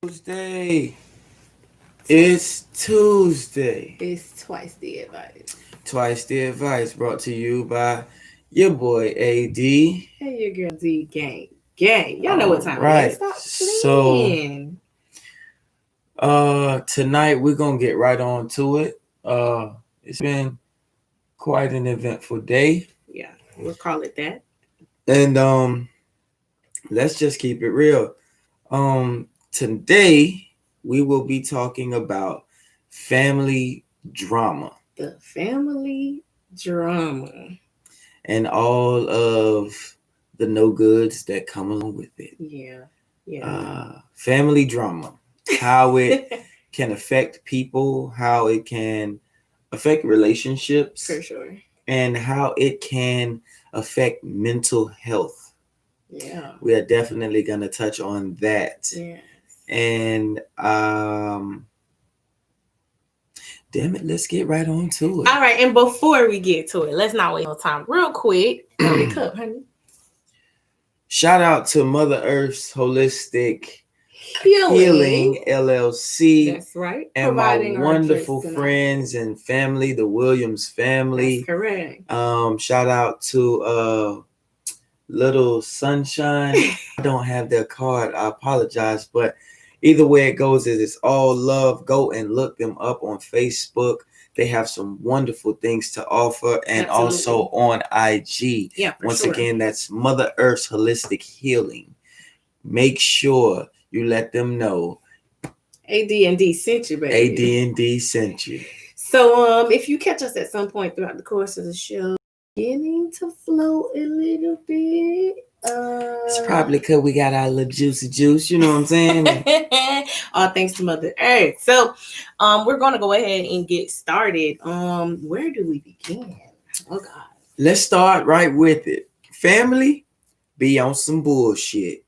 Tuesday. It's Tuesday. It's twice the advice. Twice the advice brought to you by your boy AD. Hey, your girl D gang. Gang. Y'all know All what time it is. right. Stop So playing. tonight we're gonna get right on to it. It's been quite an eventful day. Yeah, we'll call it that. And let's just keep it real. Today we will be talking about family drama The family drama. and all of the no goods that come along with it. Yeah. Yeah. Family drama, how it can affect people, how it can affect relationships, For sure. and how it can affect mental health. Yeah. We are definitely going to touch on that. Yes. And damn it, let's get right on to it. All right, and before we get to it, let's not waste no time. Real quick, pour the cup, honey. Shout out to Mother Earth's Holistic Healing. LLC. That's right. And my Providing our wonderful drinks friends and family, the Williams family. That's correct. Shout out to Little Sunshine. I don't have their card. I apologize, but either way it goes, it's all love. Go and look them up on Facebook. They have some wonderful things to offer, and also on IG. Yeah, Once again, that's Mother Earth's Holistic Healing. Make sure you let them know AD&D sent you, baby. AD&D sent you. So, if you catch us at some point throughout the course of the show, beginning to flow a little bit. It's probably because we got our little juicy juice, you know what I'm saying? All thanks to Mother Earth. So, we're gonna go ahead and get started. Where do we begin? Oh God. Let's start right with it. Family, be on some bullshit.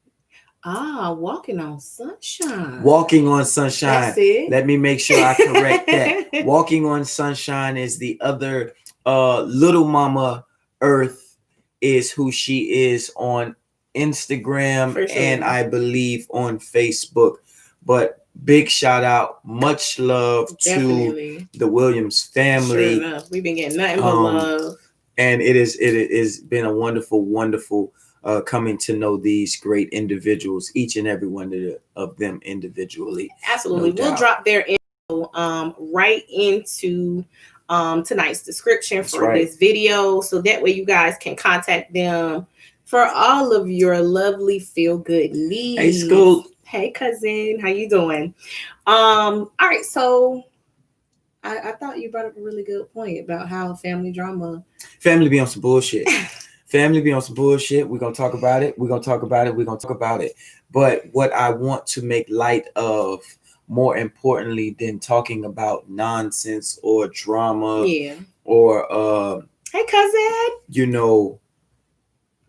Walking on sunshine. Walking on sunshine. That's it. Let me make sure I correct that. Walking on sunshine is the other little mama Earth is who she is on Instagram, For sure. and I believe on Facebook. But big shout out, much love Definitely. to the Williams family. Sure enough. We've been getting nothing but love. And it has been a wonderful coming to know these great individuals, each and every one of them individually. Absolutely. We'll drop their info right into tonight's description for this video, so that way you guys can contact them for all of your lovely feel good needs. Hey, Scoop. Hey, cousin, how you doing? All right, so I thought you brought up a really good point about how family be on some bullshit. Family be on some bullshit. We're gonna talk about it. We're gonna talk about it. But what I want to make light of, more importantly than talking about nonsense or drama, or hey, cousin,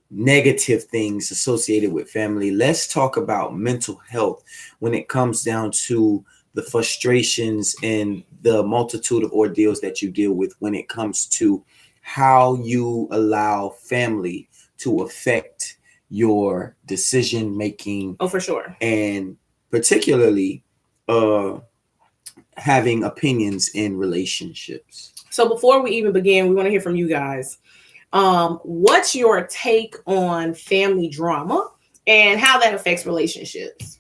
negative things associated with family, let's talk about mental health when it comes down to the frustrations and the multitude of ordeals that you deal with when it comes to how you allow family to affect your decision making. Oh, for sure. And particularly having opinions in relationships. So before we even begin, we want to hear from you guys. What's your take on family drama and how that affects relationships?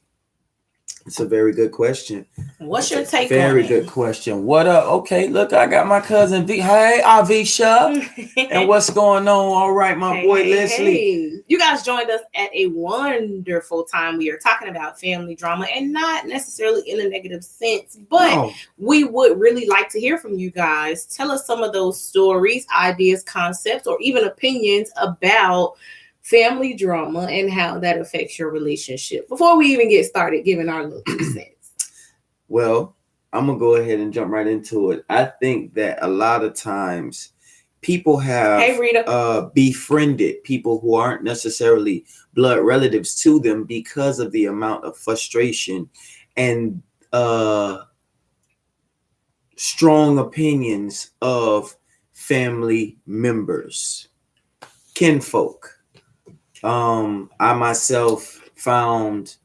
It's a very good question. What's your take on it? Very good question. What up? Okay, look, I got my cousin V. Hey, Avisha. And what's going on? All right, my boy Leslie. Hey. You guys joined us at a wonderful time. We are talking about family drama, and not necessarily in a negative sense, but we would really like to hear from you guys. Tell us some of those stories, ideas, concepts, or even opinions about family drama and how that affects your relationship before we even get started giving our little 2 cents. Well, I'm gonna go ahead and jump right into it. I think that a lot of times people have befriended people who aren't necessarily blood relatives to them because of the amount of frustration and strong opinions of family members, kinfolk. I myself found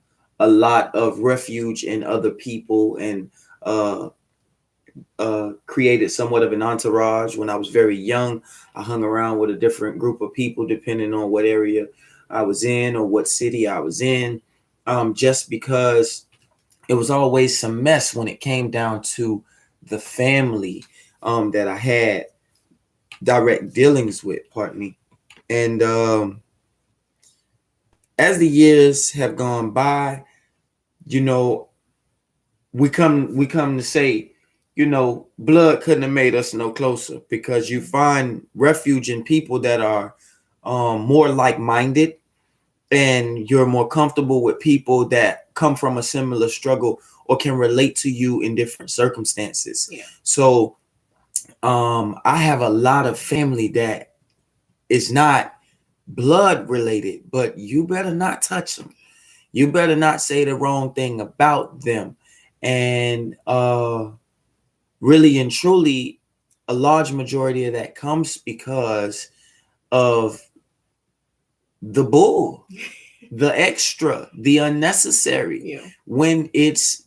a lot of refuge in other people, and created somewhat of an entourage. When I was very young, I hung around with a different group of people depending on what area I was in or what city I was in, just because it was always some mess when it came down to the family that I had direct dealings with, pardon me. And as the years have gone by, you know, we come to say, you know, blood couldn't have made us no closer, because you find refuge in people that are more like-minded, and you're more comfortable with people that come from a similar struggle or can relate to you in different circumstances. Yeah. So I have a lot of family that is not blood related, but you better not touch them. You better not say the wrong thing about them. And really and truly, a large majority of that comes because of the bull, the extra, the unnecessary. Yeah. When it's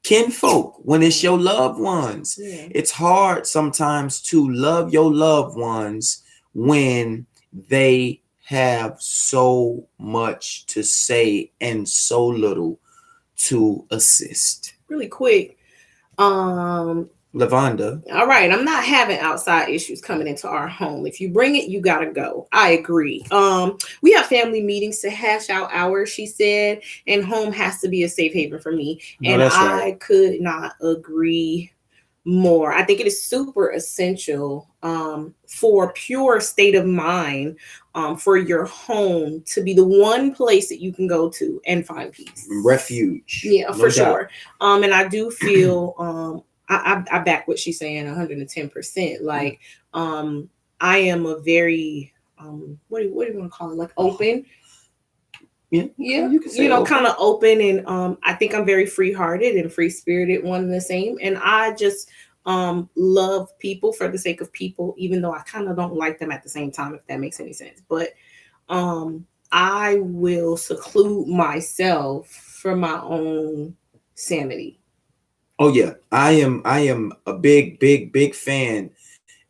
kinfolk, when it's your loved ones, Yeah. it's hard sometimes to love your loved ones when they have so much to say and so little to assist. Really quick. Lavonda. All right, I'm not having outside issues coming into our home. If you bring it, you gotta go. I agree. We have family meetings to hash out ours, she said, and home has to be a safe haven for me. No, and that's I right. could not agree more. I think it is super essential for pure state of mind, for your home to be the one place that you can go to and find peace. Refuge. Yeah, No for doubt. sure. And I do feel I back what she's saying 110%. Like, I am a very what do you want to call it? Like open. Yeah, Yeah, you can say kind of open, and I think I'm very free-hearted and free-spirited, one and the same. And I just love people for the sake of people, even though I kind of don't like them at the same time, if that makes any sense. But I will seclude myself for my own sanity. Oh yeah, I am a big fan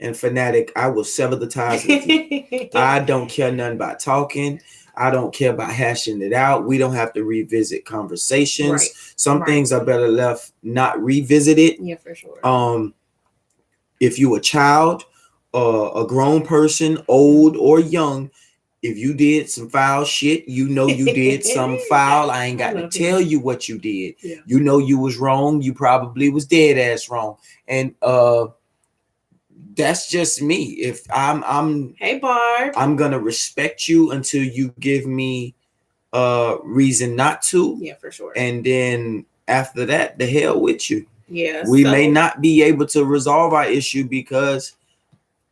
and fanatic. I will sever the ties with you. I don't care nothing about talking. I don't care about hashing it out. We don't have to revisit conversations. Right. Some things are better left not revisited. Yeah, for sure. If you a child, a grown person, old or young, if you did some foul shit, you know you did some foul. I ain't got to tell you what you did. Yeah. You know you was wrong. You probably was dead ass wrong. And that's just me. If I'm hey Barb, I'm gonna respect you until you give me reason not to. Yeah, for sure. And then after that, the hell with you. Yeah. We may not be able to resolve our issue because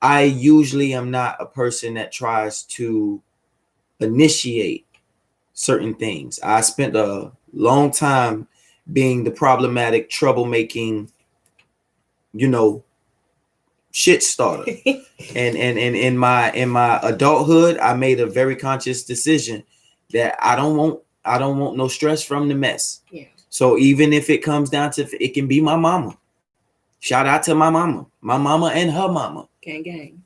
I usually am not a person that tries to initiate certain things. I spent a long time being the problematic, troublemaking, shit starter. and in my adulthood, I made a very conscious decision that I don't want no stress from the mess. Yeah. So even if it comes down to, it can be my mama. Shout out to my mama and her mama. Gang.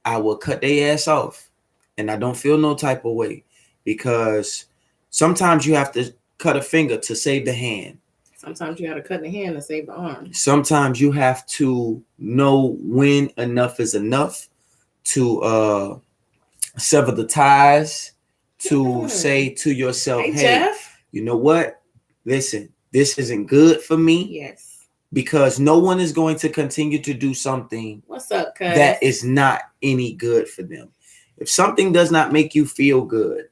I will cut their ass off, and I don't feel no type of way, because sometimes you have to cut a finger to save the hand. Sometimes you got to cut the hand to save the arm. Sometimes you have to know when enough is enough to sever the ties, to say to yourself, hey, Jeff, you know what? Listen, this isn't good for me. Yes. Because no one is going to continue to do something What's up, cuz? that is not any good for them. If something does not make you feel good,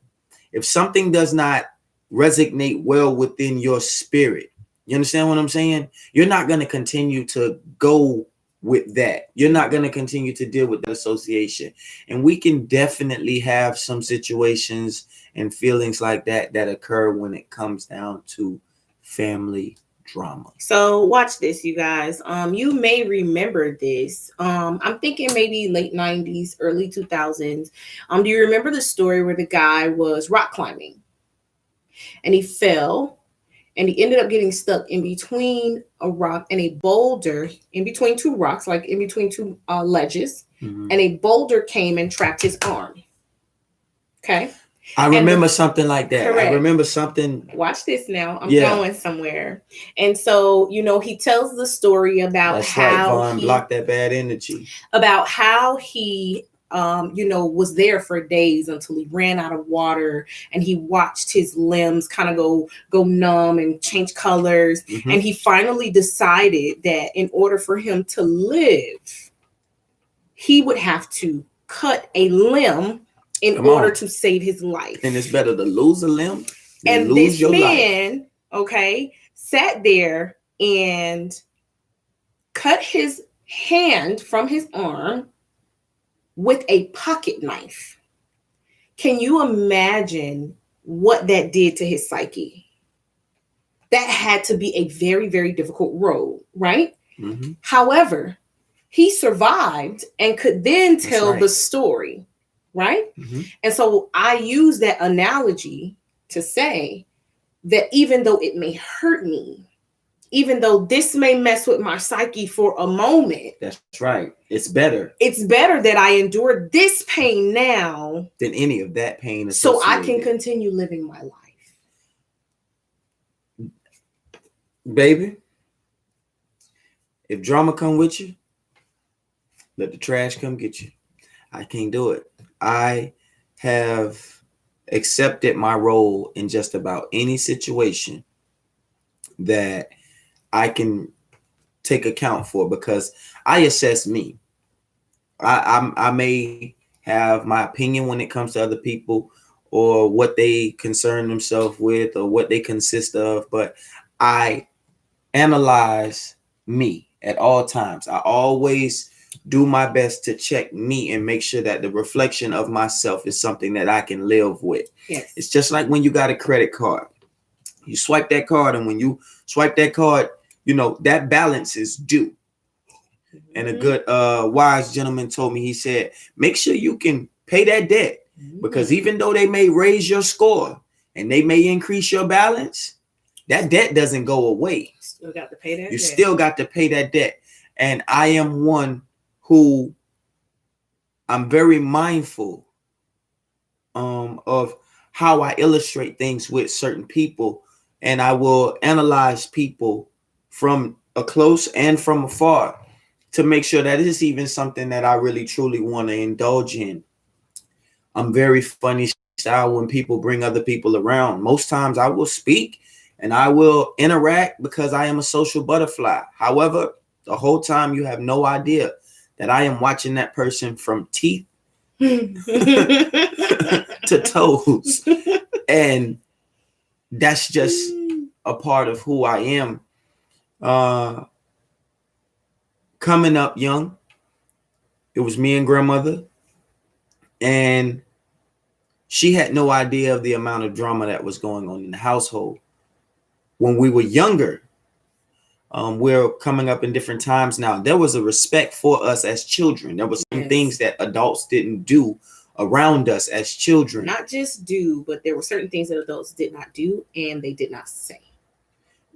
if something does not resonate well within your spirit, you understand what I'm saying? You're not going to continue to go with that. You're not going to continue to deal with the association. And we can definitely have some situations and feelings like that occur when it comes down to family drama. So watch this, you guys. You may remember this. I'm thinking maybe late 90s, early 2000s. Do you remember the story where the guy was rock climbing and he fell and he ended up getting stuck in between a rock and a boulder, in between two rocks, like in between two ledges, and a boulder came and trapped his arm. Okay. I remember something like that. Correct. I remember something. Watch this now. I'm going somewhere. And so, he tells the story about That's how right, Vaughn, block that bad energy. About how he was there for days until he ran out of water, and he watched his limbs kind of go numb and change colors. And he finally decided that in order for him to live, he would have to cut a limb in order to save his life. And it's better to lose a limb than and lose this your man, life. Sat there and cut his hand from his arm with a pocket knife. Can you imagine what that did to his psyche? That had to be a very, very difficult road, right? However, he survived and could then tell the story, right? And so I use that analogy to say that even though it may hurt me, even though this may mess with my psyche for a moment. That's right. It's better. It's better that I endure this pain now than any of that pain. So I can continue living my life. Baby, if drama come with you, let the trash come get you. I can't do it. I have accepted my role in just about any situation that I can take account for, because I assess me. I may have my opinion when it comes to other people or what they concern themselves with or what they consist of, but I analyze me at all times. I always do my best to check me and make sure that the reflection of myself is something that I can live with. Yes. It's just like when you got a credit card. You swipe that card, and when you swipe that card, that balance is due. And a good wise gentleman told me, he said, make sure you can pay that debt, because even though they may raise your score and they may increase your balance, that debt doesn't go away. Still got to pay that you debt. Still got to pay that debt. And I am one who I'm very mindful of how I illustrate things with certain people. And I will analyze people from a close and from afar to make sure that it's even something that I really truly want to indulge in. I'm very funny style when people bring other people around. Most times I will speak and I will interact because I am a social butterfly. However, the whole time you have no idea that I am watching that person from teeth to toes. And that's just a part of who I am. Coming up young, it was me and grandmother, and she had no idea of the amount of drama that was going on in the household. When we were younger, we're coming up in different times now. There was a respect for us as children. There was some things that adults didn't do around us as children. Not just do, but there were certain things that adults did not do and they did not say.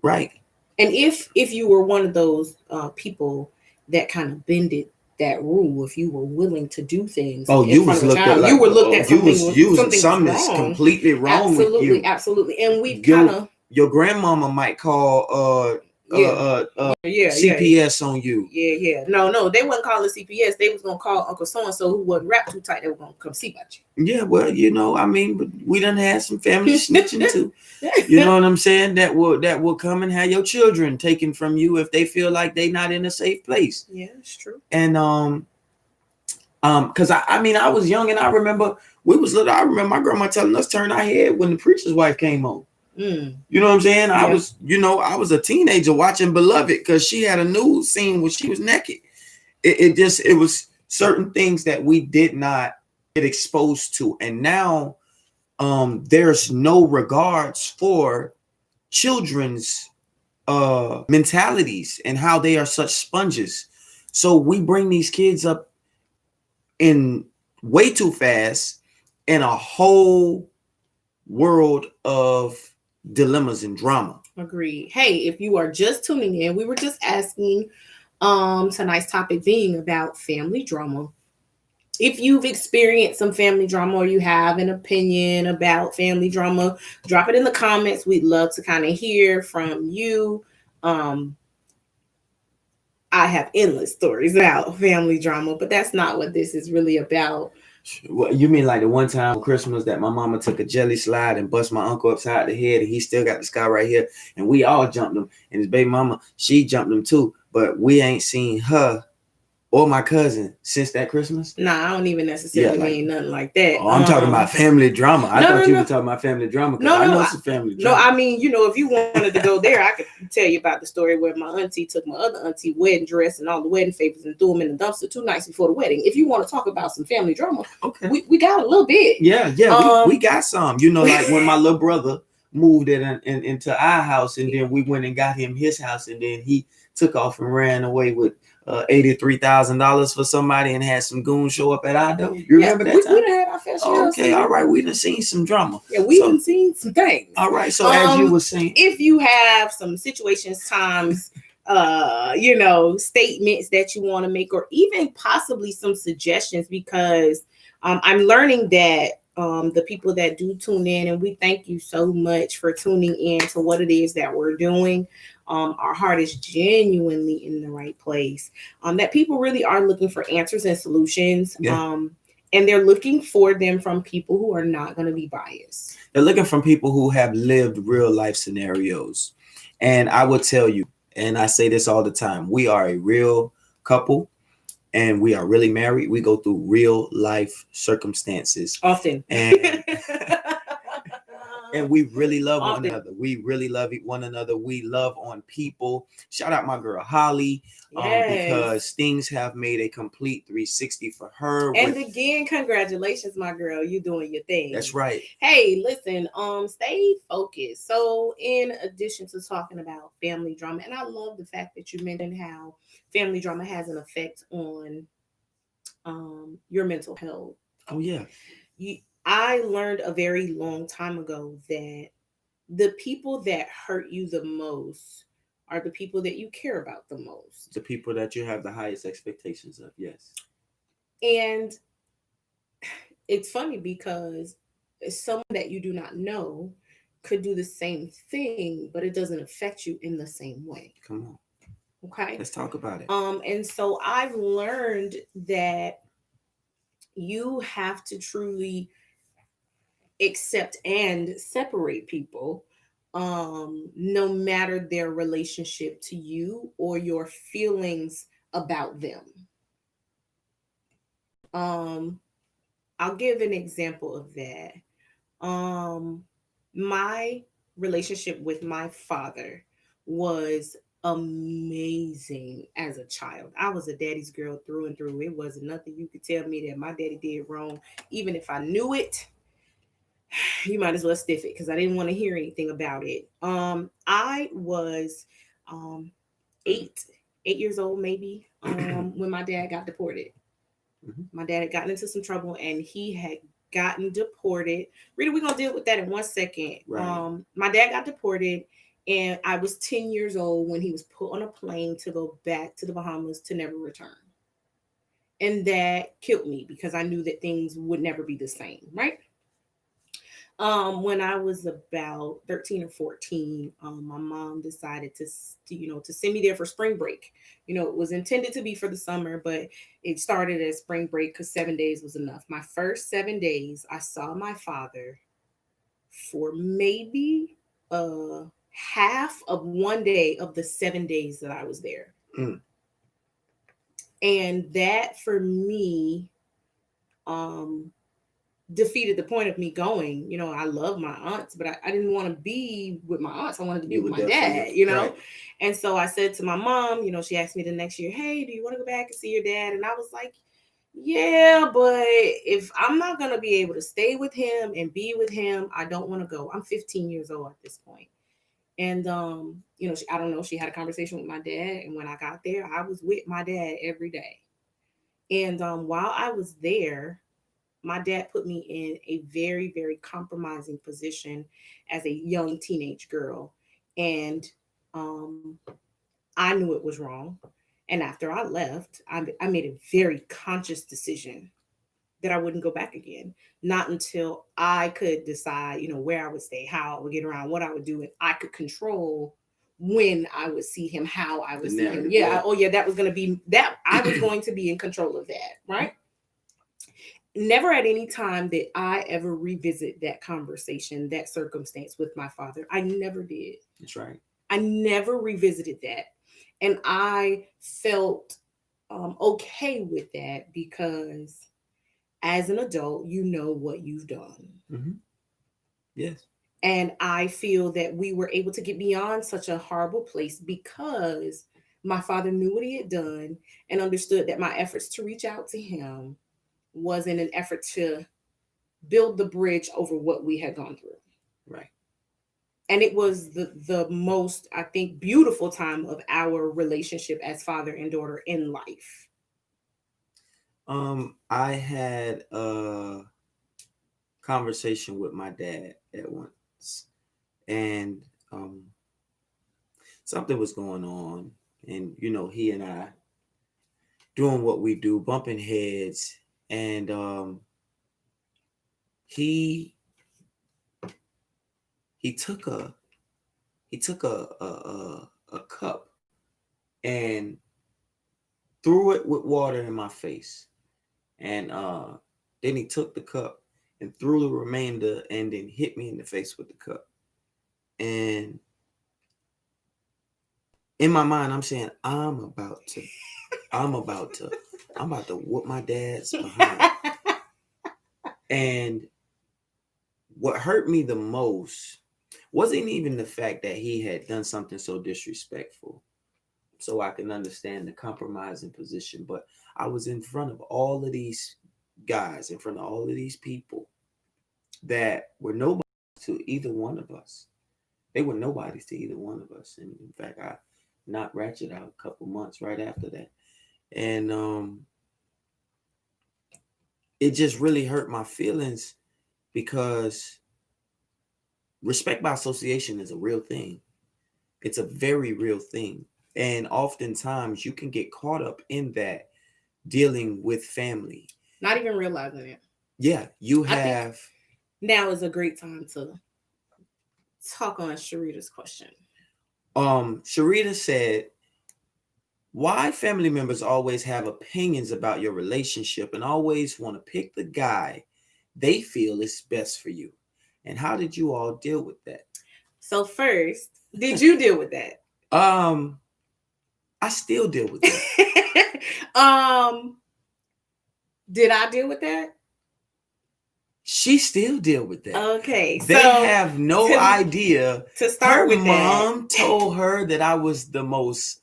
Right. And if you were one of those people that kind of bended that rule, if you were willing to do things, you was looked at like, you were looked at something that's completely wrong with you. Absolutely. And we kind of, your grandmama might call CPS on you. No, they wouldn't call it CPS. They was gonna call Uncle so and so who wasn't wrapped too tight. They were gonna come see about you. Yeah, well, but we done had some family snitching too. You know what I'm saying? That will come and have your children taken from you if they feel like they not in a safe place. Yeah, it's true. And because I was young and I remember we was little. I remember my grandma telling us turn our head when the preacher's wife came home. You know what I'm saying? Yeah. I was a teenager watching Beloved because she had a nude scene where she was naked. It was certain things that we did not get exposed to. And now there's no regards for children's mentalities and how they are such sponges. So we bring these kids up in way too fast in a whole world of dilemmas and drama. Agreed. Hey, if you are just tuning in, we were just asking tonight's topic being about family drama. If you've experienced some family drama or you have an opinion about family drama, drop it in the comments. We'd love to kind of hear from you. Um, I have endless stories about family drama, but that's not what this is really about. What you mean, like the one time Christmas that my mama took a jelly slide and bust my uncle upside the head, and he still got the scar right here, and we all jumped him, and his baby mama, she jumped him too, but we ain't seen her or my cousin since that Christmas. Nah, I don't even necessarily mean nothing like that. Oh, I'm talking about family drama. I thought you were talking about family drama because I know it's a family drama. No, I mean, if you wanted to go there, I could tell you about the story where my auntie took my other auntie wedding dress and all the wedding favors and threw them in the dumpster 2 nights before the wedding. If you want to talk about some family drama, okay, we got a little bit. Yeah, we got some. Like when my little brother moved into our house, and then we went and got him his house, and then he took off and ran away with $83,000 for somebody and had some goons show up at our door. You remember that time? We done had our fair share. Okay, all right. We done seen some drama. Yeah, we done seen some things. All right. So as you were saying, if you have some situations, times, statements that you want to make, or even possibly some suggestions, because I'm learning that the people that do tune in, and we thank you so much for tuning in to what it is that we're doing. Our heart is genuinely in the right place. That people really are looking for answers and solutions. Yeah. And they're looking for them from people who are not going to be biased. They're looking from people who have lived real life scenarios. And I will tell you, and I say this all the time, we are a real couple and we are really married. We go through real life circumstances. Often. And we really love one another. We really love one another. We love on people. Shout out my girl Holly, because things have made a complete 360 for her. And again, congratulations, my girl. You doing your thing. That's right. Hey, listen, stay focused. So in addition to talking about family drama, and I love the fact that you mentioned how family drama has an effect on your mental health. Oh, yeah. I learned a very long time ago that the people that hurt you the most are the people that you care about the most. The people that you have the highest expectations of, yes. And it's funny because someone that you do not know could do the same thing, but it doesn't affect you in the same way. Come on. Okay. Let's talk about it. And so I've learned that you have to truly accept and separate people, no matter their relationship to you or your feelings about them. I'll give an example of that. My relationship with my father was amazing as a child. I was a daddy's girl through and through. It wasn't nothing you could tell me that my daddy did wrong. Even if I knew it, you might as well stiff it because I didn't want to hear anything about it. I was 8 years old, maybe, when my dad got deported. Mm-hmm. My dad had gotten into some trouble and he had gotten deported. Rita, we're going to deal with that in 1 second. Right. My dad got deported and I was 10 years old when he was put on a plane to go back to the Bahamas to never return. And that killed me because I knew that things would never be the same, right? When I was about 13 or 14, my mom decided to send me there for spring break. It was intended to be for the summer, but it started as spring break because 7 days was enough. My first 7 days, I saw my father for maybe half of 1 day of the 7 days that I was there. Mm. And that for me, defeated the point of me going. I love my aunts, but I didn't want to be with my aunts. I wanted to be with my dad, Right. And so I said to my mom, she asked me the next year, hey, do you want to go back and see your dad? And I was like, yeah, but if I'm not going to be able to stay with him and be with him, I don't want to go. I'm 15 years old at this point. And, I don't know, she had a conversation with my dad. And when I got there, I was with my dad every day. And while I was there, my dad put me in a very, very compromising position as a young teenage girl. And um, I knew it was wrong. And after I left, I made a very conscious decision that I wouldn't go back again. Not until I could decide, where I would stay, how I would get around, what I would do, and I could control when I would see him, how I would see him. Yeah. Oh, yeah. That was going to be that. I was going to be in control of that. Right. Never at any time did I ever revisit that conversation, that circumstance with my father. I never did. That's right. I never revisited that. And I felt okay with that because as an adult, you know what you've done. Mm-hmm. Yes. And I feel that we were able to get beyond such a horrible place because my father knew what he had done and understood that my efforts to reach out to him was in an effort to build the bridge over what we had gone through. Right. And it was the most, I think, beautiful time of our relationship as father and daughter in life. I had a conversation with my dad at once, and something was going on, and he and I doing what we do, bumping heads, and he took a cup and threw it with water in my face, and then he took the cup and threw the remainder and then hit me in the face with the cup. And in my mind, I'm saying, I'm about to whoop my dad's behind. And what hurt me the most wasn't even the fact that he had done something so disrespectful, so I can understand the compromising position, but I was in front of all of these guys, in front of all of these people that were nobody to either one of us. They were nobodies to either one of us. And in fact, I knocked Ratchet out a couple months right after that. And it just really hurt my feelings because respect by association is a real thing. It's a very real thing. And oftentimes you can get caught up in that dealing with family. Not even realizing it. Yeah, you have. Now is a great time to talk on Sharita's question. Sharita said, why family members always have opinions about your relationship and always want to pick the guy they feel is best for you. And how did you all deal with that? So first, did you deal with that? I still deal with that. Did I deal with that? She still deal with that. Okay. They have no idea. To start with, her mom told her that I was the most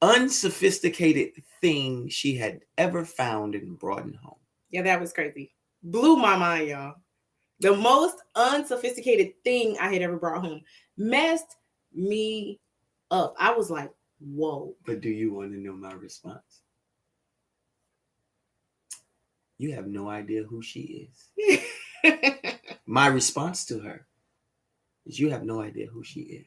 unsophisticated thing she had ever found and brought home. Yeah, that was crazy. Blew my mind, y'all. The most unsophisticated thing I had ever brought home. Messed me up. I was like, whoa. But do you want to know my response? You have no idea who she is. My response to her is you have no idea who she is.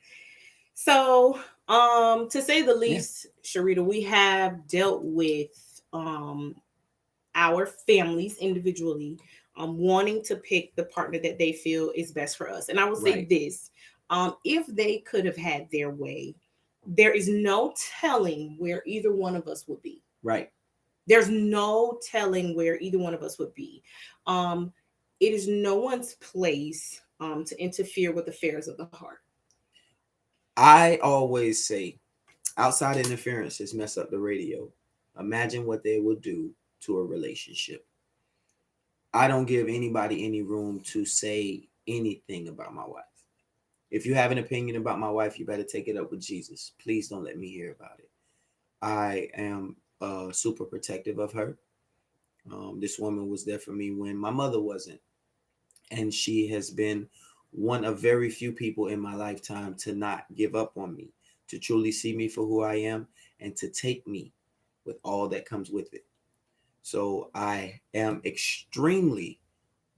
So, to say the least, yeah. Sharita, we have dealt with our families individually wanting to pick the partner that they feel is best for us. And I will say this, if they could have had their way, there is no telling where either one of us would be. Right. There's no telling where either one of us would be. It is no one's place to interfere with affairs of the heart. I always say outside interferences mess up the radio. Imagine what they would do to a relationship. I don't give anybody any room to say anything about my wife. If you have an opinion about my wife, you better take it up with Jesus. Please don't let me hear about it. I am super protective of her. This woman was there for me when my mother wasn't. And she has been one of very few people in my lifetime to not give up on me, to truly see me for who I am, and to take me with all that comes with it. So I am extremely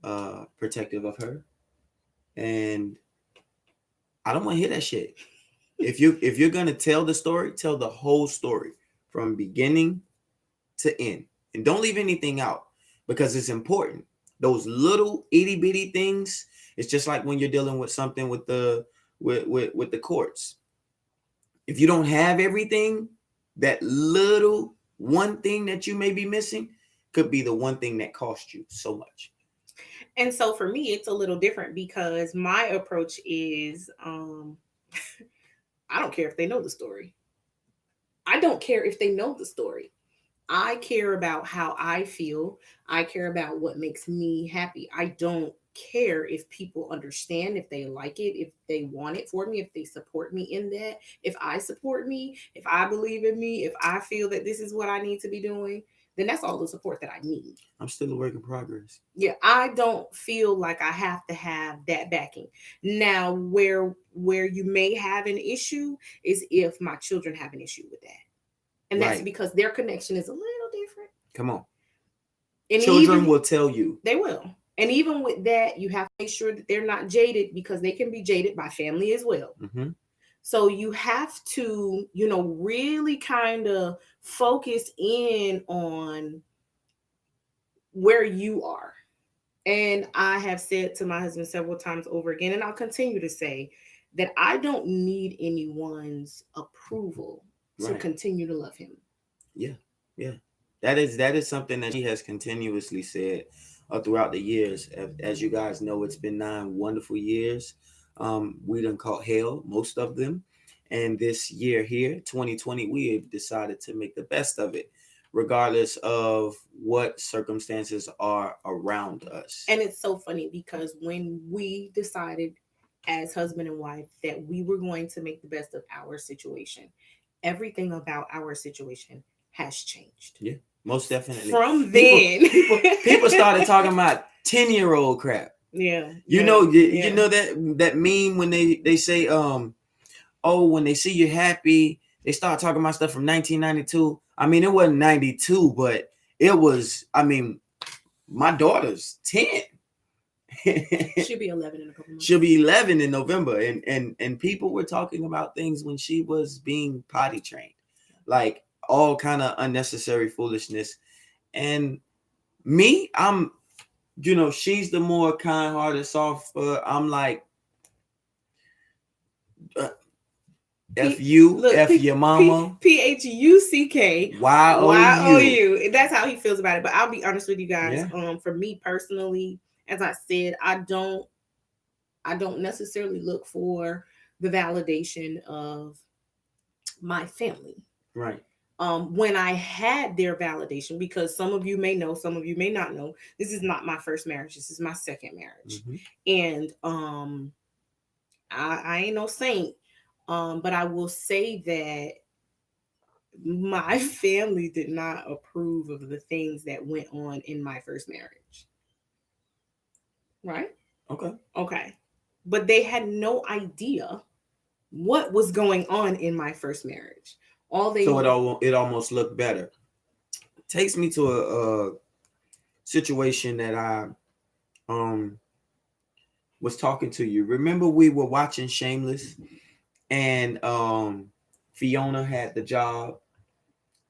protective of her, and I don't want to hear that shit. If you're gonna tell the story, tell the whole story from beginning to end, and don't leave anything out because it's important. Those little itty bitty things. It's just like when you're dealing with something with the with the courts. If you don't have everything, that little one thing that you may be missing could be the one thing that cost you so much. And so for me, it's a little different because my approach is I don't care if they know the story. I don't care if they know the story. I care about how I feel. I care about what makes me happy. I don't care if people understand, if they like it, if they want it for me, if they support me in that, if I support me, if I believe in me, if I feel that this is what I need to be doing, then that's all the support that I need. I'm still a work in progress. Yeah, I don't feel like I have to have that backing. Now, where you may have an issue is if my children have an issue with that. And that's Right. because their connection is a little different. Come on. And Children will tell you. They will. And even with that, you have to make sure that they're not jaded because they can be jaded by family as well. Mm-hmm. So you have to, really kind of focus in on where you are. And I have said to my husband several times over again, and I'll continue to say that I don't need anyone's approval to continue to love him. Yeah. That is something that she has continuously said throughout the years. As you guys know, it's been 9 wonderful years. We done caught hell, most of them. And this year here, 2020, we have decided to make the best of it, regardless of what circumstances are around us. And it's so funny because when we decided as husband and wife that we were going to make the best of our situation, everything about our situation has changed. Yeah, most definitely. From then, people started talking about 10-year-old crap. Yeah. You know that meme when they say when they see you happy, they start talking about stuff from 1992. I mean, it wasn't 92, but it was, my daughter's 10. She'll be 11 in a couple months. She'll be 11 in November. And people were talking about things when she was being potty trained, like all kind of unnecessary foolishness. And me, I'm, she's the more kind-hearted, soft. I'm like, F you, F your mama. PHUCK. YOU. That's how he feels about it. But I'll be honest with you guys. For me personally, as I said, I don't necessarily look for the validation of my family. Right. When I had their validation, because some of you may know, some of you may not know, this is not my first marriage. This is my second marriage. Mm-hmm. And I ain't no saint. But I will say that my family did not approve of the things that went on in my first marriage. Right? Okay. But they had no idea what was going on in my first marriage. It almost looked better. Takes me to a situation that I was talking to you. Remember we were watching Shameless? And Fiona had the job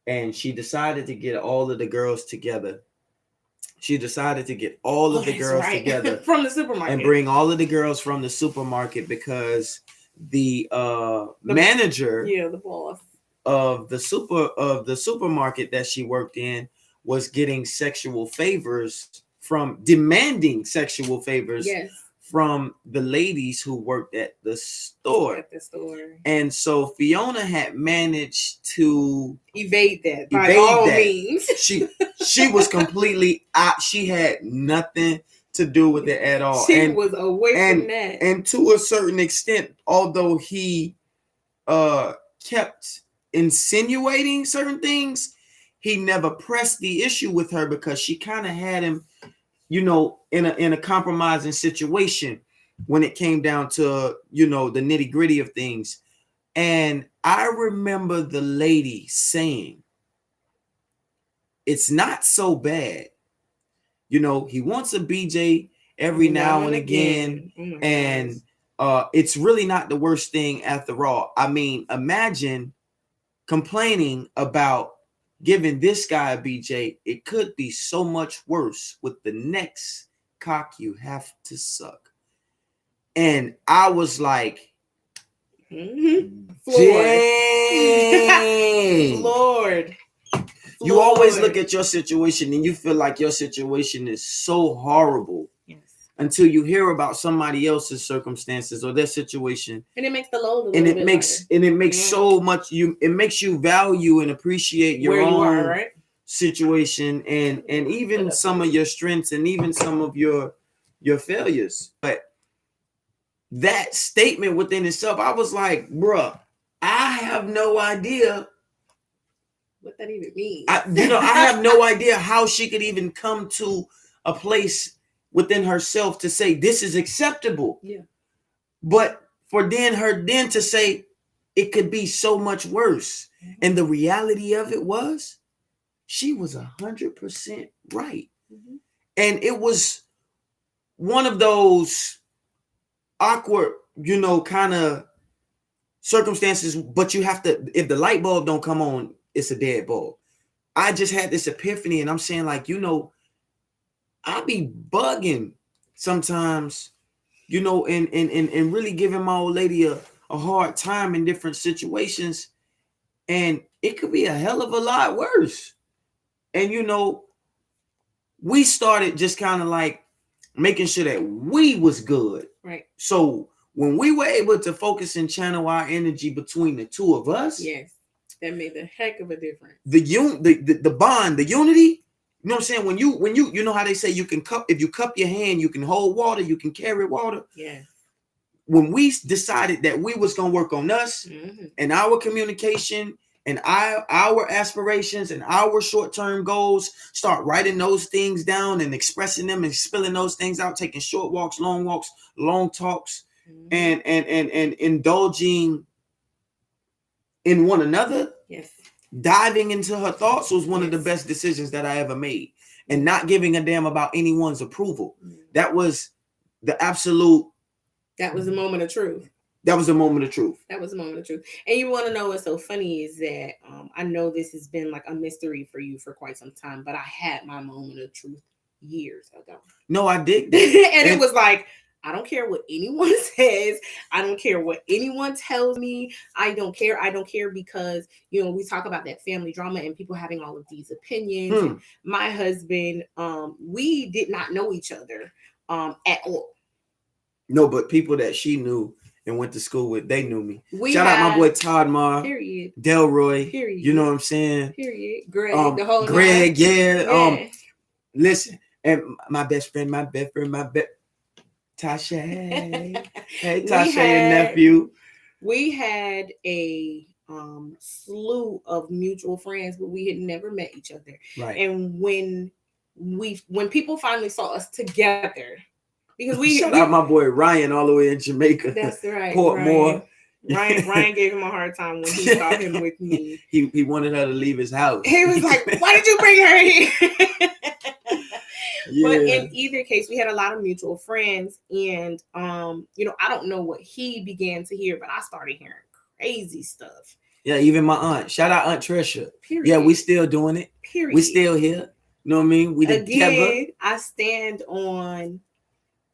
and she decided to get all of the girls together. She decided to get all of the girls together from the supermarket and bring all of the girls from the supermarket because the manager, the boss of the supermarket that she worked in was getting demanding sexual favors. Yes. From the ladies who worked at the store. And so Fiona had managed to evade that by all means. She was completely out. She had nothing to do with it at all. She was away from that. And to a certain extent, although he kept insinuating certain things, he never pressed the issue with her because she kind of had him, in a compromising situation when it came down to, the nitty gritty of things. And I remember the lady saying, it's not so bad. You know, he wants a BJ every now and again. Oh and it's really not the worst thing after all. I mean, imagine complaining about giving this guy a BJ. It could be so much worse with the next cock you have to suck. And I was like, Dang. Lord. You always look at your situation and you feel like your situation is so horrible. Yes. Until you hear about somebody else's circumstances or their situation, and it makes the load and it makes so much it makes you value and appreciate your own situation and even some of your strengths and even some of your failures. But that statement within itself, I was like, bruh, I have no idea what that even means. I have no idea how she could even come to a place within herself to say this is acceptable. Yeah. But for her to say it could be so much worse. Mm-hmm. And the reality of it was she was 100% right. Mm-hmm. And it was one of those awkward, kind of circumstances, but you have to, if the light bulb don't come on, it's a dead bulb. I just had this epiphany and I'm saying like, I be bugging sometimes, and really giving my old lady a hard time in different situations. And it could be a hell of a lot worse. And, we started just kind of like making sure that we was good. Right. So when we were able to focus and channel our energy between the two of us. Yes. That made a heck of a difference. The bond, the unity. You know what I'm saying? When you know how they say you can if you cup your hand, you can hold water, you can carry water. Yeah. When we decided that we was gonna work on us mm-hmm. and our communication and our aspirations and our short-term goals, start writing those things down and expressing them and spilling those things out, taking short walks, long talks, mm-hmm. and indulging in one another. Yes. Diving into her thoughts was one of the best decisions that I ever made. And not giving a damn about anyone's approval. That was the absolute. That was the moment of truth. That was the moment of truth. That was the moment of truth. And you want to know what's so funny is that I know this has been like a mystery for you for quite some time, but I had my moment of truth years ago. No, I did. and it was like, I don't care what anyone says. I don't care what anyone tells me. I don't care. I don't care because, we talk about that family drama and people having all of these opinions. And my husband, we did not know each other at all. No, but people that she knew and went to school with, they knew me. Shout out my boy Todd Marr. Period. Delroy. Period. You know what I'm saying? Period. Greg. The whole Greg, yeah. Listen, and my best friend, Tasha. Hey, Tasha and nephew. We had a slew of mutual friends, but we had never met each other. Right. And when people finally saw us together, because shout out my boy Ryan all the way in Jamaica. That's right. Portmore. Ryan gave him a hard time when he saw him with me. He wanted her to leave his house. He was like, "Why did you bring her here?" Yeah. But in either case, we had a lot of mutual friends, and I don't know what he began to hear, but I started hearing crazy stuff. Yeah, even my aunt. Shout out Aunt Trisha. Period. Yeah, we still doing it. Period. We still here. You know what I mean? We together. Again, I stand on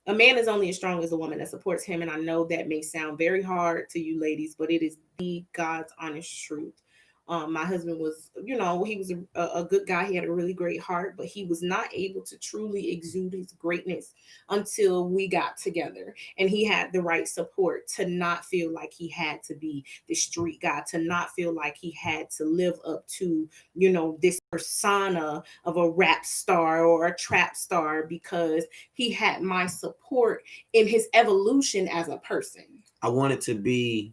a man is only as strong as the woman that supports him, and I know that may sound very hard to you ladies, but it is the God's honest truth. My husband was, he was a good guy. He had a really great heart, but he was not able to truly exude his greatness until we got together. And he had the right support to not feel like he had to be the street guy, to not feel like he had to live up to, this persona of a rap star or a trap star, because he had my support in his evolution as a person. I wanted to be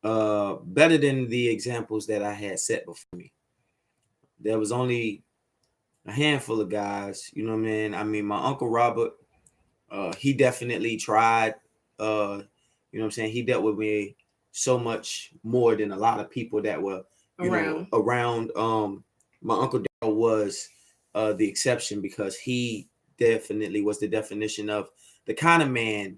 better than the examples that I had set before me. There was only a handful of guys, you know what I mean? I mean, my Uncle Robert, he definitely tried, you know what I'm saying? He dealt with me so much more than a lot of people that were around. my uncle Daryl was the exception, because he definitely was the definition of the kind of man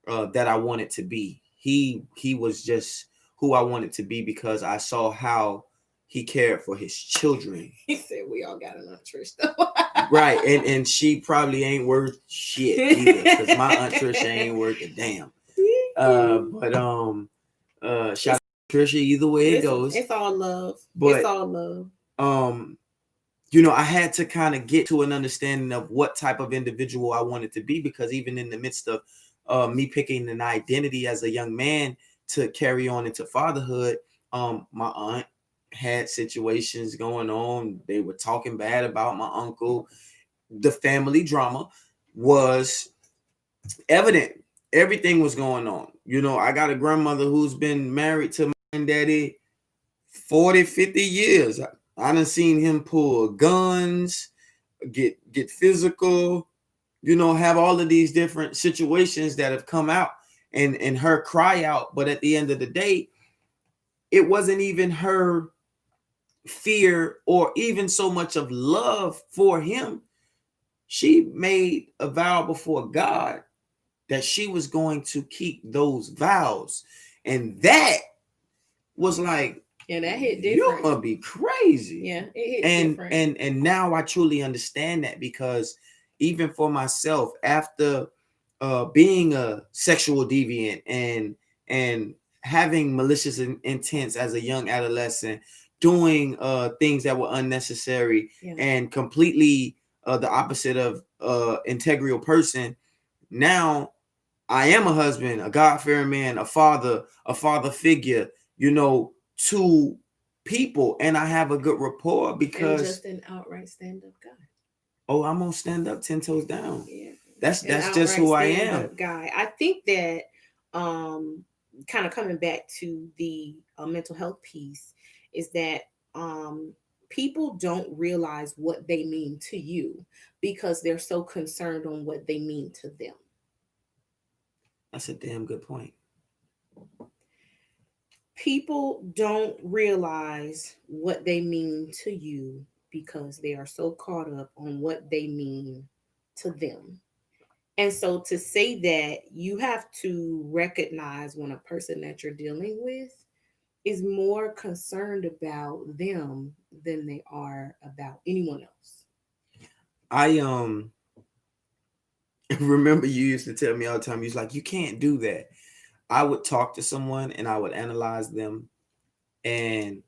that I wanted to be. He was just who I wanted to be, because I saw how he cared for his children. He said we all got an Aunt Trish though. Right, and she probably ain't worth shit either, because my Aunt Trisha ain't worth a damn. Shout out to Trisha either way it goes. It's all love. But it's all love. I had to kind of get to an understanding of what type of individual I wanted to be, because even in the midst of me picking an identity as a young man to carry on into fatherhood, my aunt had situations going on. They were talking bad about my uncle. The family drama was evident. Everything was going on. I got a grandmother who's been married to my daddy 40, 50 years. I done seen him pull guns, get physical, have all of these different situations that have come out, and her cry out. But at the end of the day, it wasn't even her fear or even so much of love for him. She made a vow before God that she was going to keep those vows. And that was like, that hit different. You're gonna be crazy. Yeah, it hit different. And now I truly understand that, because even for myself, after being a sexual deviant and having malicious intents as a young adolescent, doing things that were unnecessary, and completely the opposite of integral person, now I am a husband, a God-fearing man, a father figure, to people, and I have a good rapport, because and just an outright stand-up guy. Oh, I'm gonna stand up 10 toes down. Yeah, that's just who I am. Guy. I think that kind of coming back to the mental health piece is that people don't realize what they mean to you, because they're so concerned on what they mean to them. That's a damn good point. People don't realize what they mean to you, because they are so caught up on what they mean to them. And so to say that, you have to recognize when a person that you're dealing with is more concerned about them than they are about anyone else. I remember you used to tell me all the time, you was like, you can't do that. I would talk to someone and I would analyze them, and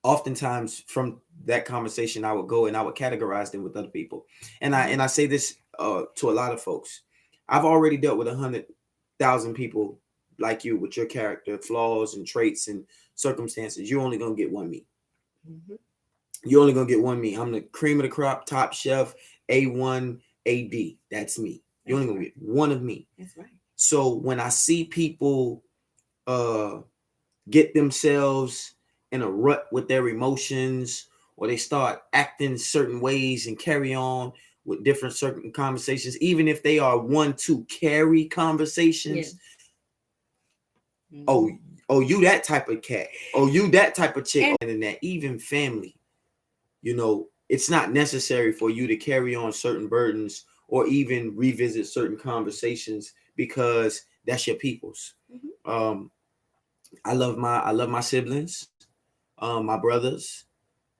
oftentimes from that conversation I would go and I would categorize them with other people. And I say this to a lot of folks. I've already dealt with 100,000 people like you, with your character flaws and traits and circumstances. You're only gonna get one me. Mm-hmm. You're only gonna get one me. I'm the cream of the crop, top chef, A1 AD. That's me. You're only gonna get one of me. That's right. So when I see people get themselves in a rut with their emotions, or they start acting certain ways and carry on with different certain conversations, even if they are one to carry conversations. Yeah. Mm-hmm. Oh, you that type of cat. Oh, you that type of chick. And that even family, it's not necessary for you to carry on certain burdens or even revisit certain conversations, because that's your people's. Mm-hmm. I love my siblings, my brothers.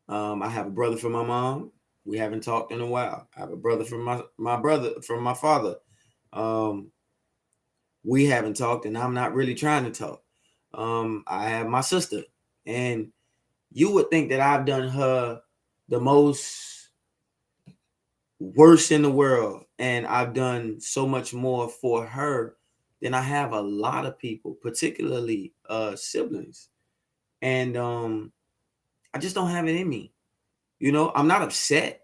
I have a brother from my mom. We haven't talked in a while. I have a brother from my brother from my father. We haven't talked, and I'm not really trying to talk. I have my sister, and you would think that I've done her the most worst in the world, and I've done so much more for her than I have a lot of people, particularly siblings. And I just don't have it in me. I'm not upset.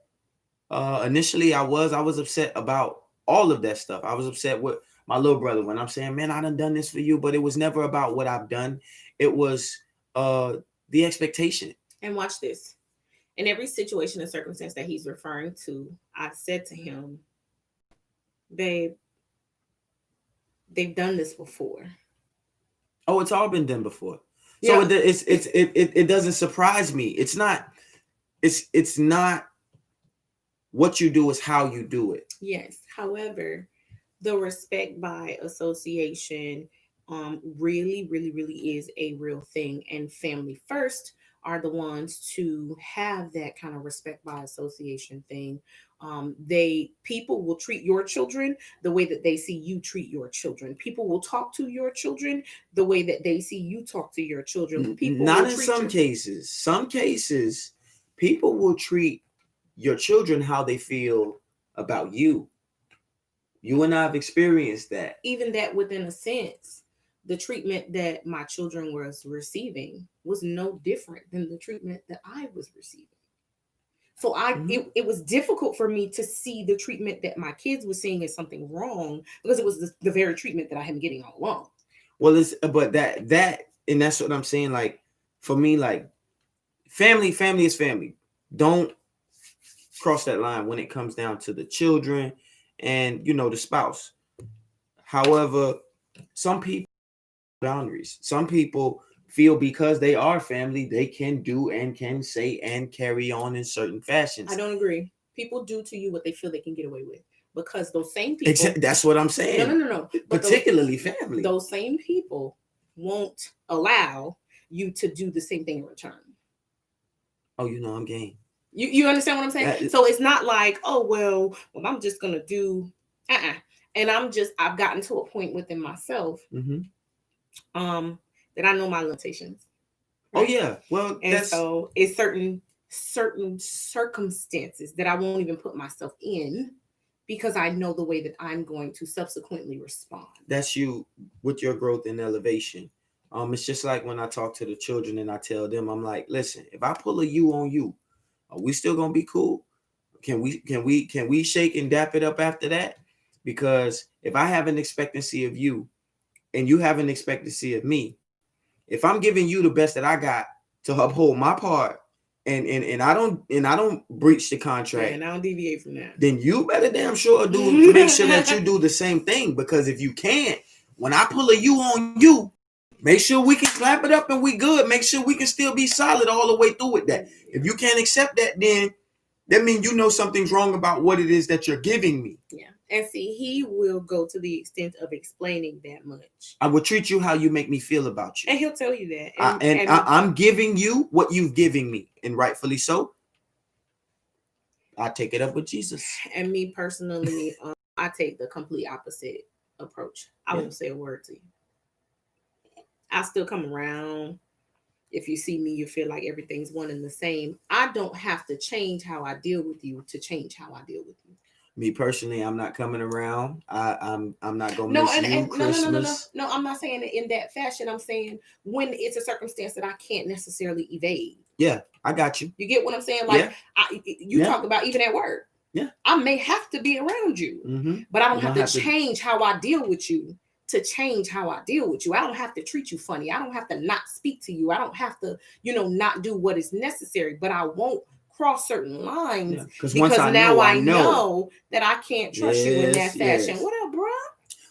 Initially I was upset about all of that stuff. I was upset with my little brother when I'm saying, man, I done this for you, but it was never about what I've done. It was the expectation. And watch this. In every situation and circumstance that he's referring to, I said to him, babe, they've done this before. Oh, it's all been done before. Yeah. So it doesn't surprise me. It's not it's not what you do, is how you do it. Yes. However, the respect by association really, really, really is a real thing. And family first are the ones to have that kind of respect by association thing. People will treat your children the way that they see you treat your children. People will talk to your children the way that they see you talk to your children. People Not will in treat some cases. Some cases, people will treat your children how they feel about you. You and I have experienced that. even that within a sense, the treatment that my children was receiving was no different than the treatment that I was receiving. So it was difficult for me to see the treatment that my kids were seeing as something wrong, because it was the very treatment that I had been getting all along. Well, it's but that and that's what I'm saying. Like, for me, like, family is family. Don't cross that line when it comes down to the children and the spouse. However, some people boundaries. Some people feel because they are family, they can do and can say and carry on in certain fashions. I don't agree. People do to you what they feel they can get away with, because those same people. That's what I'm saying. No. Particularly family. Those same people won't allow you to do the same thing in return. Oh, I'm game. You understand what I'm saying? So it's not like, oh, well, I'm just going to do, and I've gotten to a point within myself, that I know my limitations. Right? Oh yeah. Well, and so it's certain circumstances that I won't even put myself in, because I know the way that I'm going to subsequently respond. That's you with your growth and elevation. It's just like when I talk to the children and I tell them, I'm like, listen, if I pull a you on you, are we still gonna be cool? Can we shake and dap it up after that? Because if I have an expectancy of you and you have an expectancy of me, if I'm giving you the best that I got to uphold my part, and I don't breach the contract, and I don't deviate from that, then you better damn sure make sure that you do the same thing. Because if you can't, when I pull a you on you, make sure we can clap it up and we good. Make sure we can still be solid all the way through with that. If you can't accept that, then that means something's wrong about what it is that you're giving me. Yeah. And see, he will go to the extent of explaining that much. I will treat you how you make me feel about you. And he'll tell you that. I'm giving you what you've given me. And rightfully so. I take it up with Jesus. And me personally, I take the complete opposite approach. I won't say a word to you. I still come around. If you see me, you feel like everything's one and the same. I don't have to change how I deal with you to change how I deal with you. Me personally, I'm not coming around. I'm not gonna miss you Christmas. No, I'm not saying it in that fashion. I'm saying when it's a circumstance that I can't necessarily evade. Yeah, I got you. You get what I'm saying? Like, you talk about even at work. Yeah, I may have to be around you, but I don't have to change how I deal with you to change how I deal with you. I don't have to treat you funny. I don't have to not speak to you. I don't have to, not do what is necessary. But I won't cross certain lines because now I know that I can't trust you in that fashion. Yes. What up, bro?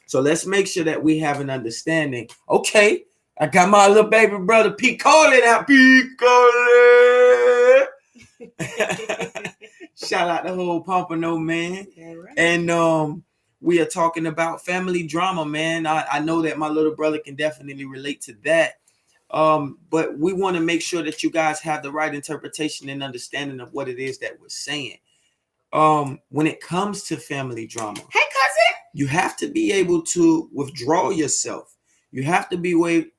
So let's make sure that we have an understanding. Okay, I got my little baby brother Pete calling out. Pete calling. Shout out the whole Pompano, man. Right. And we are talking about family drama, man. I know that my little brother can definitely relate to that. But we want to make sure that you guys have the right interpretation and understanding of what it is that we're saying. When it comes to family drama, hey cousin, you have to be able to withdraw yourself. You have to be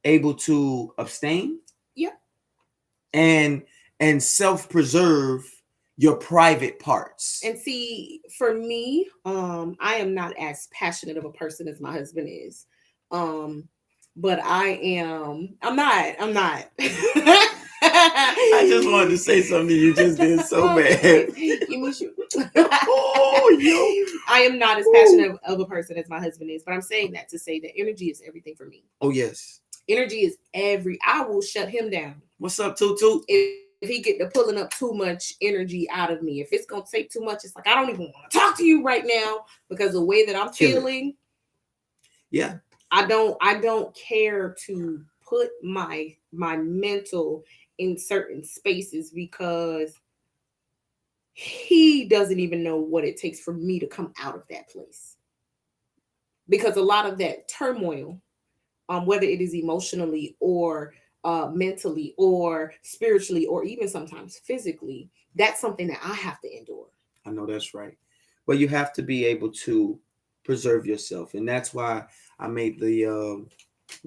able to abstain. Yeah. And self-preserve your private parts. And see, for me, I am not as passionate of a person as my husband is. But I'm not. I just wanted to say something you just did so bad. I am not as passionate of a person as my husband is, but I'm saying that to say that energy is everything for me. Oh, yes. Energy is I will shut him down. What's up, Tutu? If he get to pulling up too much energy out of me, if it's going to take too much, it's like, I don't even want to talk to you right now because the way that I'm feeling. Yeah. I don't care to put my mental in certain spaces because he doesn't even know what it takes for me to come out of that place. Because a lot of that turmoil, whether it is emotionally or mentally or spiritually or even sometimes physically, that's something that I have to endure. I know that's right. But you have to be able to preserve yourself. And that's why I made the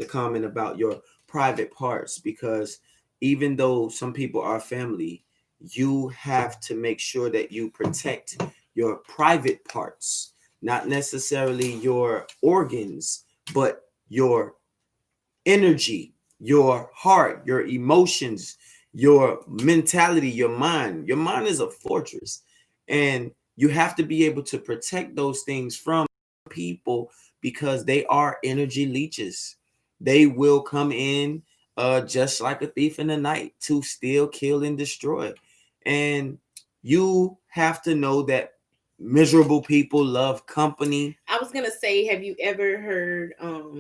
comment about your private parts, because even though some people are family, you have to make sure that you protect your private parts, not necessarily your organs, but your energy, your heart, your emotions, your mentality, your mind. Your mind is a fortress, and you have to be able to protect those things from people, because they are energy leeches. They will come in just like a thief in the night to steal, kill, and destroy. And you have to know that miserable people love company. I was gonna say, have you ever heard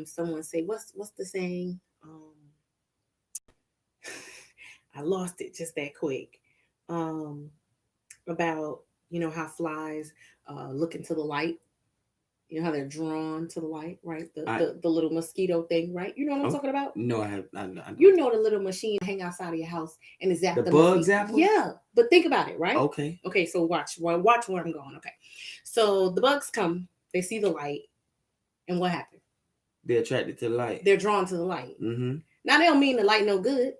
someone say, what's the saying? I lost it just that quick. About, you know, how flies look into the light. You know how they're drawn to the light, right? The little mosquito thing, right? You know what I'm talking about? No, I know. You know the little machine hang outside of your house and is that the bugs apple? Yeah, but think about it, right? Okay. Okay, so watch where I'm going. Okay, so the bugs come, they see the light, and what happens? They're attracted to the light. They're drawn to the light. Mm-hmm. Now they don't mean the light no good.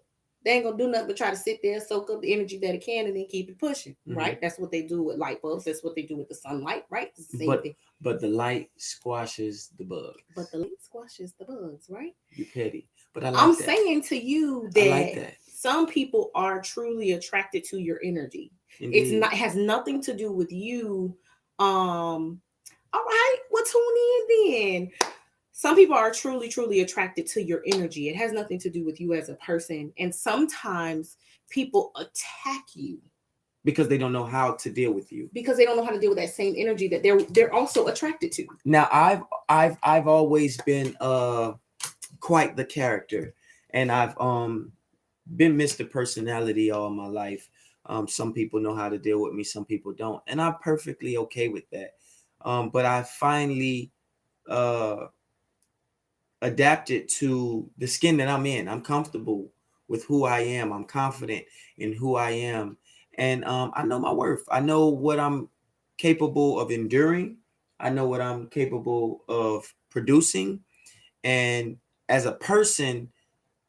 They ain't gonna do nothing but try to sit there, soak up the energy that it can, and then keep it pushing, right? That's what they do with light bulbs. That's what they do with the sunlight, right? It's the same thing. But the light squashes the bugs. But the light squashes the bugs, right? You're petty. But I'm saying to you that some people are truly attracted to your energy. Indeed. It has nothing to do with you. All right, well, tune in then. Some people are truly attracted to your energy. It has nothing to do with you as a person. And sometimes people attack you because they don't know how to deal with you. Because they don't know how to deal with that same energy that they're also attracted to. Now, I've always been quite the character, and I've been Mr. Personality all my life. Some people know how to deal with me, some people don't, and I'm perfectly okay with that. But I finally adapted to the skin that I'm in. I'm comfortable with who I am. I'm confident in who I am. And I know my worth. I know what I'm capable of enduring. I know what I'm capable of producing. And as a person,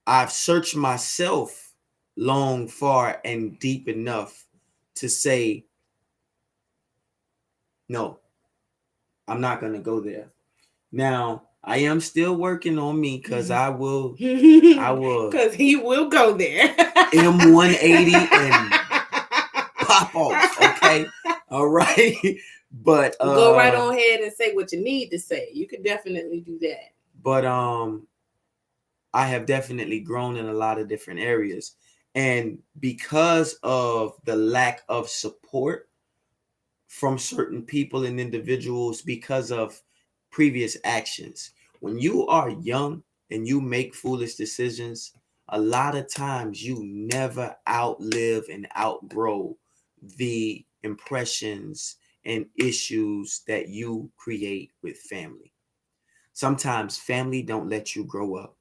I've searched myself long, far, and deep enough to say, no, I'm not going to go there. Now, I am still working on me because I will, because he will go there. M180 and pop off. Okay. All right. But go right on ahead and say what you need to say. You could definitely do that. But I have definitely grown in a lot of different areas. And because of the lack of support from certain people and individuals, because of previous actions, when you are young and you make foolish decisions, a lot of times you never outlive and outgrow the impressions and issues that you create with family. Sometimes family don't let you grow up.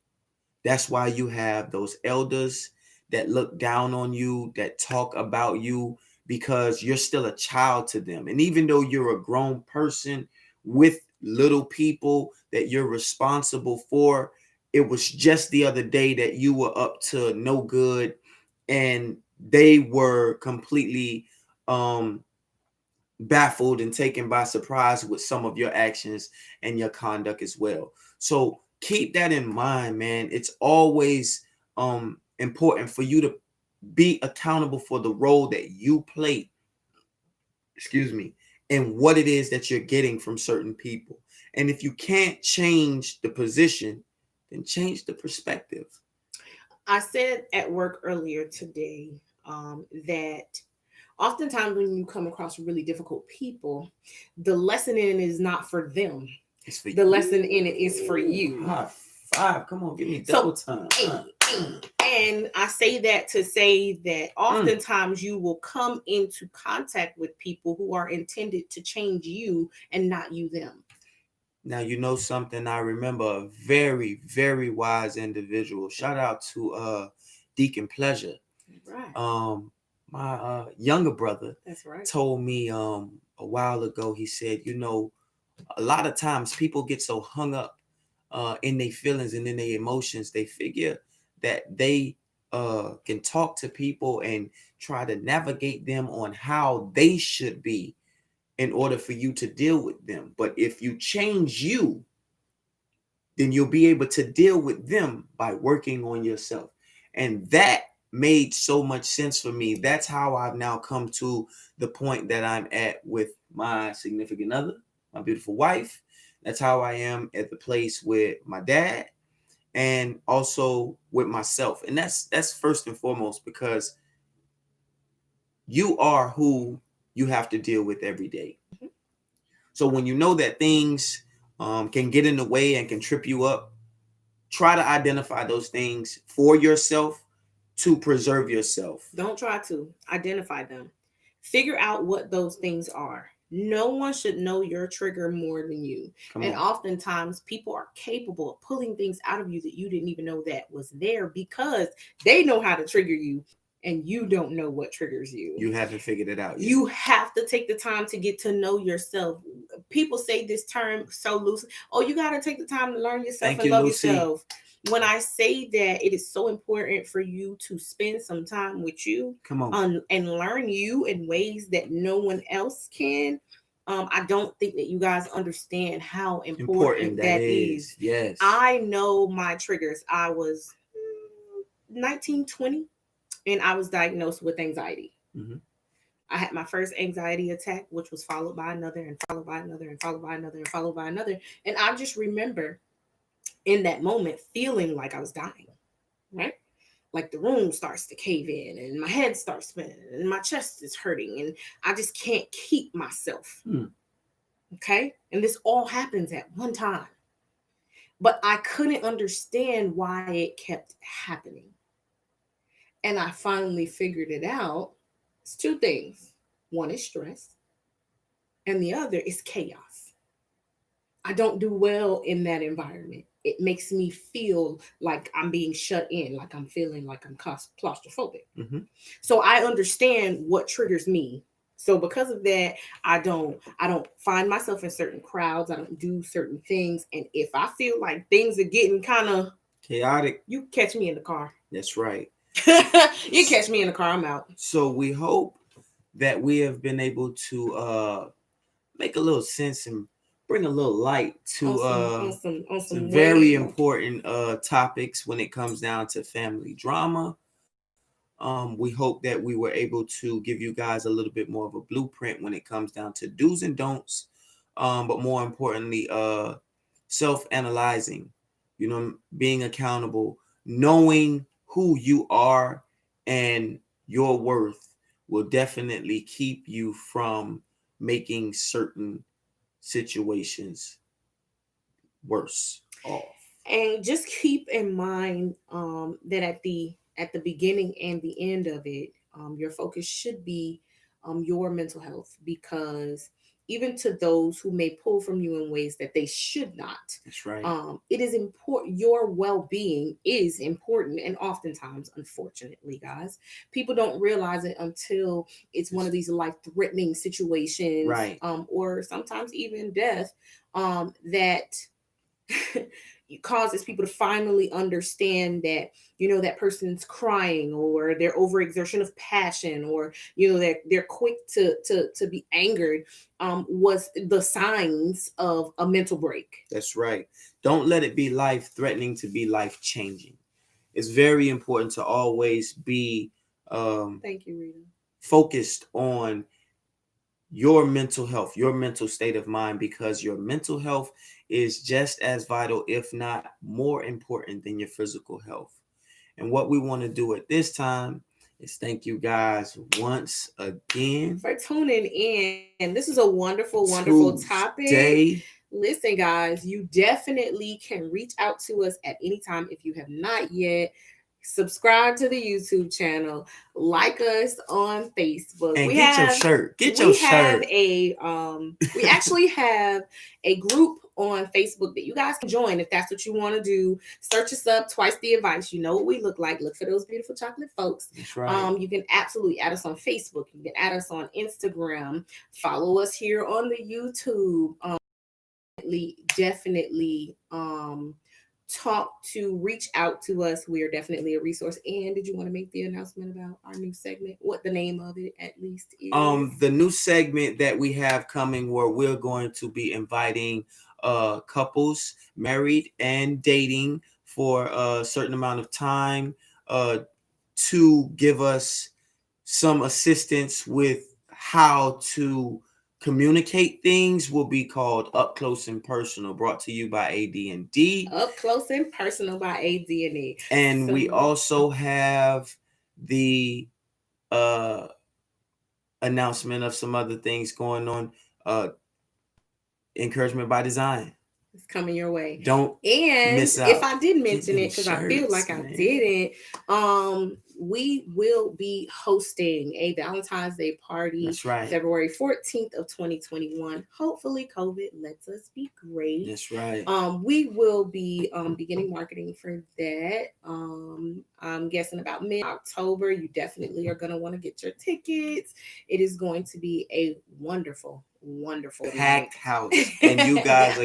That's why you have those elders that look down on you, that talk about you, because you're still a child to them. And even though you're a grown person with little people that you're responsible for, it was just the other day that you were up to no good and they were completely baffled and taken by surprise with some of your actions and your conduct as well. So keep that in mind, man. It's always important for you to be accountable for the role that you play, and what it is that you're getting from certain people. And if you can't change the position, then change the perspective. I said at work earlier today that oftentimes when you come across really difficult people, the lesson in it is not for them. It's for the lesson in it is for you. High five. Come on, give me double time. Hey, And I say that to say that oftentimes you will come into contact with people who are intended to change you and not you them. Now, you know something, I remember a very, very wise individual. Shout out to Deacon Pleasure. Right. My younger brother That's right. told me a while ago, he said, you know, a lot of times people get so hung up in their feelings and in their emotions, they figure that they can talk to people and try to navigate them on how they should be in order for you to deal with them. But if you change you, then you'll be able to deal with them by working on yourself. And that made so much sense for me. That's how I've now come to the point that I'm at with my significant other, my beautiful wife. That's how I am at the place with my dad and also with myself. And that's first and foremost, because you are who you have to deal with every day. So when you know that things can get in the way and can trip you up, try to identify those things for yourself to preserve yourself. Don't try to identify them. Figure out what those things are. No one should know your trigger more than you. And oftentimes people are capable of pulling things out of you that you didn't even know that was there because they know how to trigger you and you don't know what triggers you. You haven't figured it out yet. You have to take the time to get to know yourself. People say this term so loosely. Oh, you got to take the time to learn yourself and love yourself. When I say that it is so important for you to spend some time with you and learn you in ways that no one else can, I don't think that you guys understand how important that is. Yes. I know my triggers. I was 19, 20, and I was diagnosed with anxiety. Mm-hmm. I had my first anxiety attack, which was followed by another and followed by another and followed by another and followed by another. And I just remember in that moment feeling like I was dying, right? Like the room starts to cave in and my head starts spinning and my chest is hurting and I just can't keep myself. Okay? And this all happens at one time. But I couldn't understand why it kept happening. And I finally figured it out. It's two things. One is stress, and the other is chaos. I don't do well in that environment. It makes me feel like I'm being shut in, like I'm feeling like I'm claustrophobic. Mm-hmm. So I understand what triggers me. So because of that, I don't find myself in certain crowds. I don't do certain things. And if I feel like things are getting kind of chaotic, you catch me in the car. That's right. You catch me in the car, I'm out. So we hope that we have been able to make a little sense and bring a little light to some very important topics when it comes down to family drama. We hope that we were able to give you guys a little bit more of a blueprint when it comes down to do's and don'ts, but more importantly, self-analyzing, being accountable, knowing who you are and your worth will definitely keep you from making certain situations worse off. And just keep in mind that at the beginning and the end of it, your focus should be your mental health, because even to those who may pull from you in ways that they should not. That's right. It is important. Your well-being is important. And oftentimes, unfortunately, guys, people don't realize it until it's one of these life-threatening situations, right? Or sometimes even death, that causes people to finally understand that, that person's crying, or their overexertion of passion, or, they're quick to be angered, was the signs of a mental break. That's right. Don't let it be life-threatening to be life-changing. It's very important to always be thank you, Rita, focused on your mental health, your mental state of mind, because your mental health is just as vital, if not more important, than your physical health. And what we want to do at this time is thank you guys once again for tuning in. This is a wonderful topic. Listen, guys, you definitely can reach out to us at any time if you have not yet. subscribe to the YouTube channel, like us on Facebook. And get your shirt. We actually have a group on Facebook that you guys can join if that's what you want to do. Search us up, Twice the Advice. You know what we look like. Look for those beautiful chocolate folks. That's right. You can absolutely add us on Facebook. You can add us on Instagram. Follow us here on the YouTube. Definitely reach out to us. We are definitely a resource. And did you want to make the announcement about our new segment? What the name of it at least is? The new segment that we have coming, where we're going to be inviting couples married and dating for a certain amount of time to give us some assistance with how to communicate things, will be called Up Close and Personal, brought to you by AD&D. Up Close and Personal by AD&D. And we also have the announcement of some other things going on. Encouragement by Design. It's coming your way. Don't miss out. If I did mention it, because I feel like I didn't, we will be hosting a Valentine's Day party. That's right. February 14th of 2021. Hopefully COVID lets us be great. That's right. We will be beginning marketing for that. I'm guessing about mid-October. You definitely are going to want to get your tickets. It is going to be a wonderful packed house, and you guys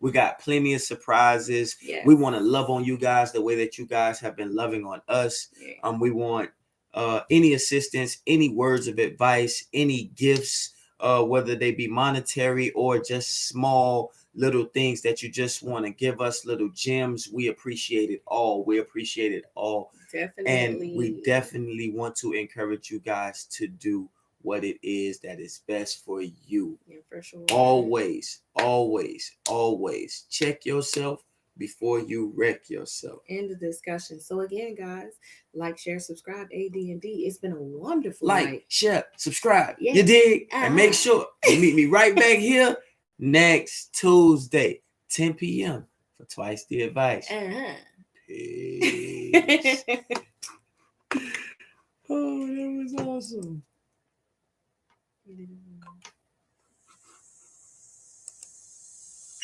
we got plenty of surprises. Yes. We want to love on you guys the way that you guys have been loving on us. We want any assistance, any words of advice, any gifts, whether they be monetary or just small little things that you just want to give us, little gems. We appreciate it all. Definitely. And we definitely want to encourage you guys to do what it is that is best for you. Yeah, for sure. Always check yourself before you wreck yourself. End of discussion. So again, guys, like, share, subscribe, AD&D. It's been a wonderful night. Like, share, subscribe. Yeah. You dig? And make sure you meet me right back here next Tuesday, 10 p.m. for Twice the Advice. Peace.